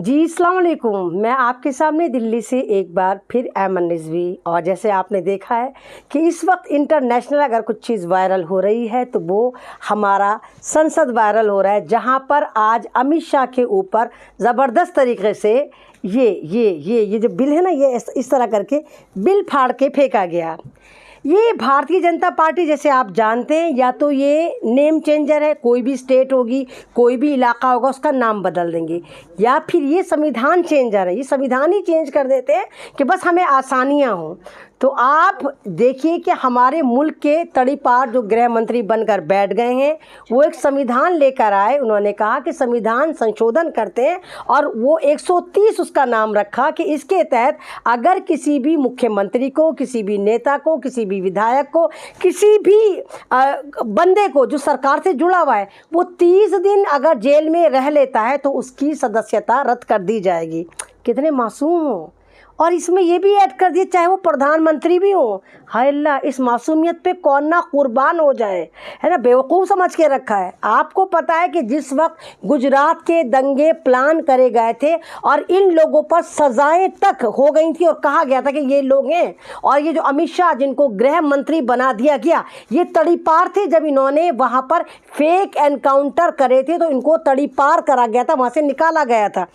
जी अस्सलाम वालेकुम। मैं आपके सामने दिल्ली से एक बार फिर ऐमन रिजवी। और जैसे आपने देखा है कि इस वक्त इंटरनेशनल अगर कुछ चीज़ वायरल हो रही है तो वो हमारा संसद वायरल हो रहा है, जहां पर आज अमित शाह के ऊपर ज़बरदस्त तरीके से ये जो बिल है ना, ये इस तरह करके बिल फाड़ के फेंका गया। ये भारतीय जनता पार्टी, जैसे आप जानते हैं, या तो ये नेम चेंजर है, कोई भी स्टेट होगी, कोई भी इलाका होगा, उसका नाम बदल देंगे, या फिर ये संविधान चेंजर है, ये संविधान ही चेंज कर देते हैं कि बस हमें आसानियां हों। तो आप देखिए कि हमारे मुल्क के तड़ीपार जो गृह मंत्री बनकर बैठ गए हैं, वो एक संविधान लेकर आए। उन्होंने कहा कि संविधान संशोधन करते हैं, और वो 130 उसका नाम रखा कि इसके तहत अगर किसी भी मुख्यमंत्री को, किसी भी नेता को, किसी भी विधायक को, किसी भी बंदे को जो सरकार से जुड़ा हुआ है, वो 30 दिन अगर जेल में रह लेता है तो उसकी सदस्यता रद्द कर दी जाएगी। कितने मासूम हो। और इसमें ये भी ऐड कर दिए चाहे वो प्रधानमंत्री भी हो। हाय अल्लाह, इस मासूमियत पे कौन ना कुर्बान हो जाए, है ना। बेवकूफ़ समझ के रखा है। आपको पता है कि जिस वक्त गुजरात के दंगे प्लान करे गए थे और इन लोगों पर सज़ाएं तक हो गई थी, और कहा गया था कि ये लोग हैं, और ये जो अमित शाह जिनको गृह मंत्री बना दिया गया, ये तड़ीपार थे। जब इन्होंने वहाँ पर फेक एनकाउंटर करे थे तो इनको तड़ीपार करा गया था, वहाँ से निकाला गया था।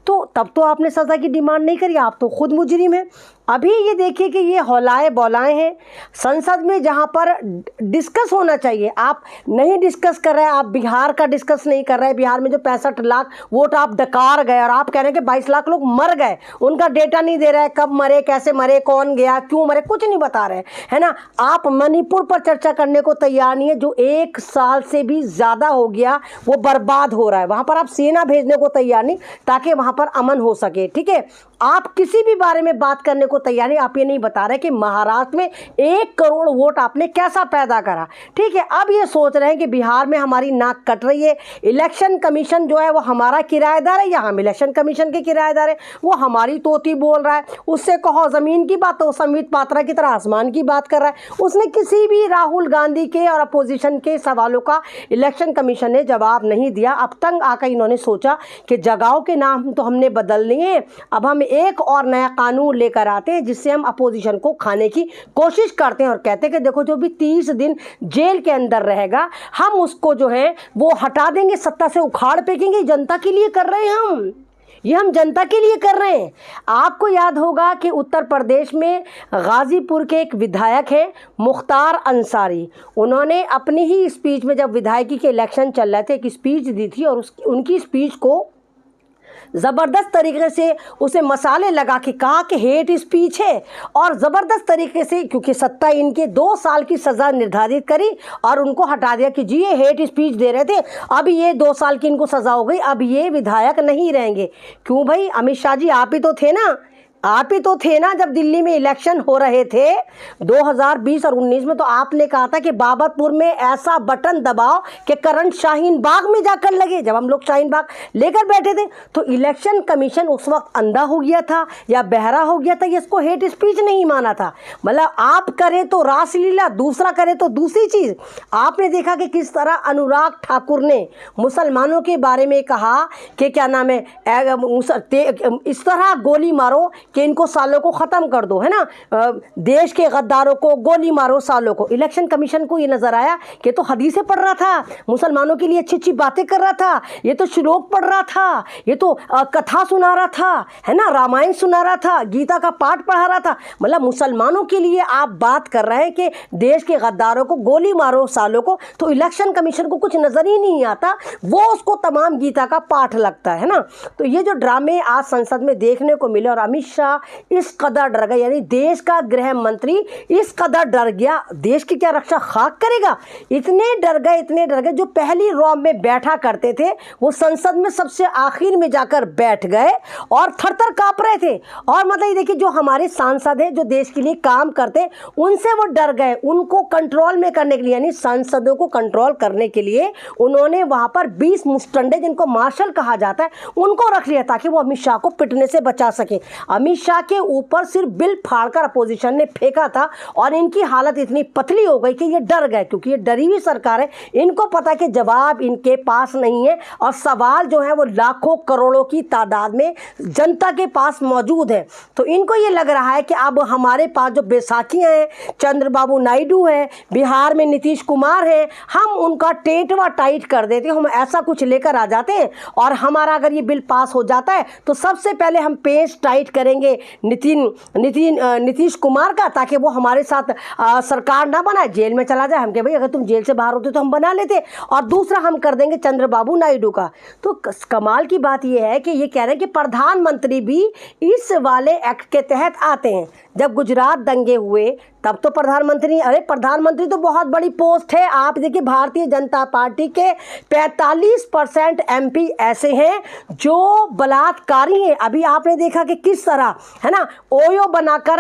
तो तब तो आपने सज़ा की डिमांड नहीं करी, आप तो खुद मुजरिम है। अभी ये देखिए कि ये हौलाए बौलाए हैं संसद में, जहाँ पर डिस्कस होना चाहिए, आप नहीं डिस्कस कर रहे हैं। आप बिहार का डिस्कस नहीं कर रहे हैं। बिहार में जो 65 लाख वोट आप डकार गए, और आप कह रहे हैं कि 22 लाख लोग मर गए, उनका डेटा नहीं दे रहा है, कब मरे, कैसे मरे, कौन गया, क्यों मरे, कुछ नहीं बता रहे, है ना। आप मणिपुर पर चर्चा करने को तैयार नहीं है, जो 1 साल से भी ज़्यादा हो गया वो बर्बाद हो रहा है। वहाँ पर आप सेना भेजने को तैयार नहीं, ताकि वहाँ पर अमन हो सके, ठीक है। आप किसी भी बारे में बात करने को तैयार नहीं। आप ये नहीं बता रहे कि महाराष्ट्र में 1 करोड़ वोट आपने कैसा पैदा करा, ठीक है। अब ये सोच रहे हैं कि बिहार में हमारी नाक कट रही है, इलेक्शन कमीशन जो है वो हमारा किराएदार है, या हम इलेक्शन कमीशन के किराएदार है, वो हमारी तोती बोल रहा है। उससे कहो ज़मीन की बात, तो संबित पात्रा की तरह आसमान की बात कर रहा है। उसने किसी भी राहुल गांधी के और अपोजिशन के सवालों का इलेक्शन कमीशन ने जवाब नहीं दिया। अब तंग आकर इन्होंने सोचा कि जगहों के नाम तो हमने बदल लिए हैं, अब हम एक और नया कानून लेकर आते हैं जिससे हम अपोजिशन को खाने की कोशिश करते हैं, और कहते हैं कि देखो जो भी 30 दिन जेल के अंदर रहेगा, हम उसको जो है वो हटा देंगे, सत्ता से उखाड़ फेंकेंगे। जनता के लिए कर रहे हैं हम, ये हम जनता के लिए कर रहे हैं। आपको याद होगा कि उत्तर प्रदेश में गाजीपुर के एक विधायक हैं मुख्तार अंसारी, उन्होंने अपनी ही स्पीच में, जब विधायकी के इलेक्शन चल रहे थे, एक स्पीच दी थी, और उनकी स्पीच को ज़बरदस्त तरीके से उसे मसाले लगा के कहा कि हेट स्पीच है, और ज़बरदस्त तरीके से, क्योंकि सत्ता इनके 2 साल की सज़ा निर्धारित करी और उनको हटा दिया कि जी ये हेट स्पीच दे रहे थे, अब ये 2 साल की इनको सज़ा हो गई, अब ये विधायक नहीं रहेंगे। क्यों भाई, अमित शाह जी आप ही तो थे ना, आप ही तो थे ना जब दिल्ली में इलेक्शन हो रहे थे 2020 और 19 में। तो आपने कहा था कि बाबरपुर में ऐसा बटन दबाओ कि करंट शाहीन बाग में जाकर लगे। जब हम लोग शाहीन बाग लेकर बैठे थे तो इलेक्शन कमीशन उस वक्त अंधा हो गया था या बहरा हो गया था, ये इसको हेट स्पीच नहीं माना था। मतलब आप करें तो रासलीला, दूसरा करें तो दूसरी चीज़। आपने देखा कि किस तरह अनुराग ठाकुर ने मुसलमानों के बारे में कहा कि क्या नाम है, इस तरह गोली मारो कि इनको सालों को ख़त्म कर दो, है ना, देश के गद्दारों को गोली मारो सालों को। इलेक्शन कमीशन को ये नज़र आया कि तो हदीसें पढ़ रहा था, मुसलमानों के लिए अच्छी अच्छी बातें कर रहा था, ये तो श्लोक पढ़ रहा था, ये तो कथा सुना रहा था, है ना, रामायण सुना रहा था, गीता का पाठ पढ़ा रहा था। मतलब मुसलमानों के लिए आप बात कर रहे हैं कि देश के गद्दारों को गोली मारो सालों को, तो इलेक्शन कमीशन को कुछ नज़र ही नहीं आता, वो उसको तमाम गीता का पाठ लगता है ना। तो ये जो ड्रामे आज संसद में देखने को मिले, और अमित शाह इस कदर डर गए, यानी देश का गृह मंत्री इस कदर डर गया, देश की क्या रक्षा खाक करेगा। इतने डर गए, जो पहली रो में बैठा करते थे वो संसद में सबसे आखिर में जाकर बैठ गए और थर-थर कांप रहे थे। और मतलब ये देखिए, जो हमारे सांसद हैं, जो देश के लिए काम करते हैं, उनसे वो डर गए। उनको कंट्रोल में करने के लिए, यानी सांसदों को कंट्रोल करने के लिए उन्होंने वहाँ पर 20 मुस्टंडे, जिनको मार्शल कहा जाता है, उनको रख लिया ताकि वो अमित शाह को पिटने से बचा सके। अमित अमित शाह के ऊपर सिर्फ बिल फाड़कर अपोजिशन ने फेंका था और इनकी हालत इतनी पतली हो गई कि ये डर गए, क्योंकि ये डरी हुई सरकार है। इनको पता है कि जवाब इनके पास नहीं है और सवाल जो है वो लाखों करोड़ों की तादाद में जनता के पास मौजूद है। तो इनको ये लग रहा है कि अब हमारे पास जो बैसाखियाँ हैं, चंद्रबाबू नायडू हैं, बिहार में नीतीश कुमार हैं, हम उनका टेटवा टाइट कर देते हैं, हम ऐसा कुछ लेकर आ जाते हैं और हमारा अगर ये बिल पास हो जाता है तो सबसे पहले हम पेच टाइट करेंगे नीतीश कुमार का, ताकि वो हमारे साथ सरकार ना बनाए, जेल में चला जाए। हम कहे भाई अगर तुम जेल से बाहर होते तो हम बना लेते। और दूसरा हम कर देंगे चंद्रबाबू नायडू का। तो कमाल की बात यह है कि ये कह रहे हैं कि प्रधानमंत्री भी इस वाले एक्ट के तहत आते हैं। जब गुजरात दंगे हुए तब तो प्रधानमंत्री, अरे प्रधानमंत्री तो बहुत बड़ी पोस्ट है। आप देखिए भारतीय जनता पार्टी के 45% MP ऐसे हैं जो बलात्कारी हैं। अभी आपने देखा कि किस तरह, है ना, ओयो बनाकर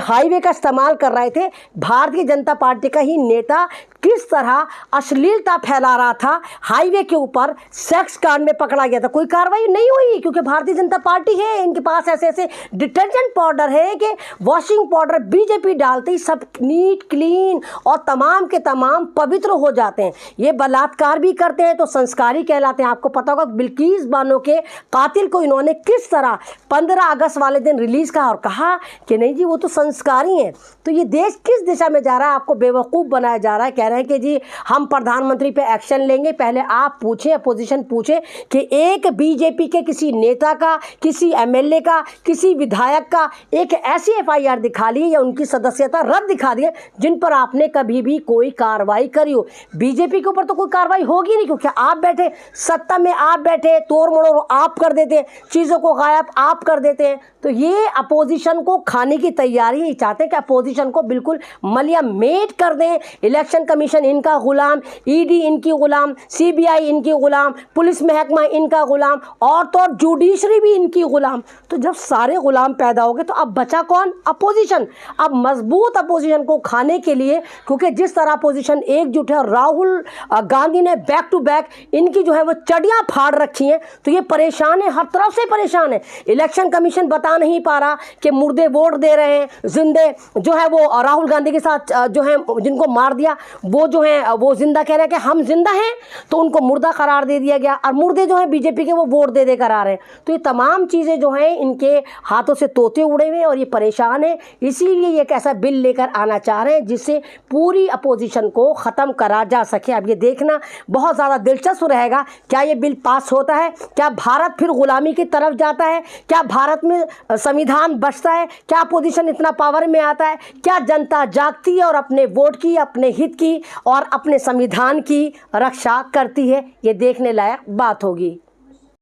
हाईवे का इस्तेमाल कर रहे थे। भारतीय जनता पार्टी का ही नेता किस तरह अश्लीलता फैला रहा था हाईवे के ऊपर, सेक्स कांड में पकड़ा गया था। कोई कार्रवाई नहीं हुई क्योंकि भारतीय जनता पार्टी है, इनके पास ऐसे ऐसे डिटर्जेंट पाउडर है कि वॉशिंग पाउडर बीजेपी डालते ही सब नीट क्लीन और तमाम के तमाम पवित्र हो जाते हैं। ये बलात्कार भी करते हैं तो संस्कारी कहलाते हैं। आपको पता होगा बिल्किस बानो के कातिल को इन्होंने किस तरह 15 अगस्त वाले दिन रिलीज़ कहा और कहा कि नहीं जी वो तो संस्कारी हैं। तो ये देश किस दिशा में जा रहा है, आपको बेवकूफ़ बनाया जा रहा है। कह रहे हैं कि जी हम प्रधानमंत्री पे एक्शन लेंगे। पहले आप पूछें, अपोजिशन पूछे कि एक बीजेपी के किसी नेता का, किसी MLA का, किसी विधायक का एक ऐसी FIR दिखा ली या उनकी सदस्यता रद्द दिखा दी जिन पर आपने कभी भी कोई कार्रवाई करी हो। बीजेपी के ऊपर तो कोई कार्रवाई होगी नहीं क्योंकि आप बैठे सत्ता में, आप बैठे तोड़ मड़ोड़ आप कर देते हैं, चीज़ों को गायब आप कर देते हैं। तो ये अपोजिशन को खाने की तैयारी ही चाहते हैं कि अपोजिशन को बिल्कुल मलिया मेट कर दें। इलेक्शन कमीशन इनका गुलाम, ED इनकी गुलाम, CBI इनकी गुलाम, पुलिस महकमा इनका गुलाम और तो और जुडिशरी भी इनकी गुलाम। तो जब सारे गुलाम पैदा हो गए तो अब बचा कौन? अपोजिशन। अब मजबूत अपोजिशन को खाने के लिए, क्योंकि जिस तरह अपोजिशन एकजुट है और राहुल गांधी ने बैक टू बैक इनकी जो है वो चड़ियाँ फाड़ रखी हैं, तो ये परेशान है, हर तरफ से परेशान है। इलेक्शन कमीशन बता नहीं पा रहा कि मुर्दे वोट दे रहे हैं, जिंदे जो है वो राहुल गांधी के साथ जो है जिनको मार दिया वो जो है वो जिंदा कह रहे हैं कि हम जिंदा हैं, तो उनको मुर्दा करार दे दिया गया। और मुर्दे जो हैं बीजेपी के वो वोट दे कर आ रहे हैं। तो ये तमाम चीज़ें जो हैं इनके हाथों से तोते उड़े हुए हैं और ये परेशान है। इसीलिए ये एक ऐसा बिल लेकर आना चाह रहे हैं जिससे पूरी अपोजिशन को ख़त्म करा जा सके। अब ये देखना बहुत ज़्यादा दिलचस्प रहेगा, क्या ये बिल पास होता है, क्या भारत फिर गुलामी की तरफ जाता है, क्या भारत में संविधान बचता है, क्या अपोजिशन इतना पावर में आता है, क्या जनता जागती है और अपने वोट की, अपने हित की और अपने संविधान की रक्षा करती है। ये देखने लायक बात होगी।